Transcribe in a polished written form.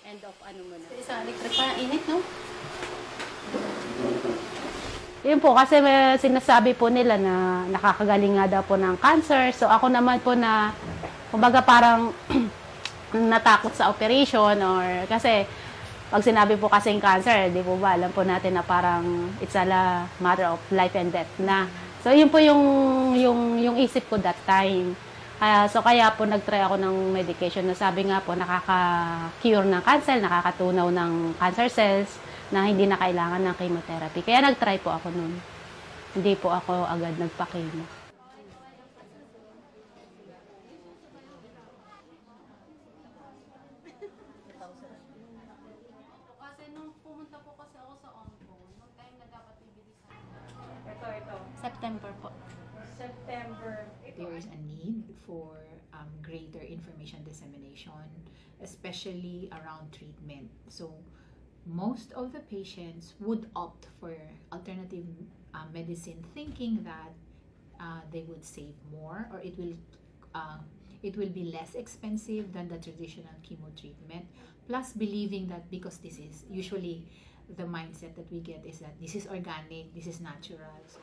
end of ano mo na. Isang electric pa, init, no? Yun po, kasi may sinasabi po nila na nakakagaling nga daw po ng cancer. So ako naman po na, kumbaga parang natakot sa operation or kasi pag sinabi po kasing cancer, di po ba, alam po natin na parang it's a matter of life and death na. So yun po yung isip ko that time. So kaya po nag-try ako ng medication na sabi nga po nakaka-cure ng cancer, nakakatunaw ng cancer cells na hindi na kailangan ng chemotherapy. Kaya nag-try po ako nun. Hindi po ako agad nagpa-chemo. Kasi nung pumunta po kasi ako sa onco, nung time na dapat bibili sa Ito. September po. September. There is a need for greater information dissemination, especially around treatment. So, most of the patients would opt for alternative medicine, thinking that they would save more or it will be less expensive than the traditional chemo treatment. Plus, believing that because this is usually the mindset that we get is that this is organic, this is natural. So,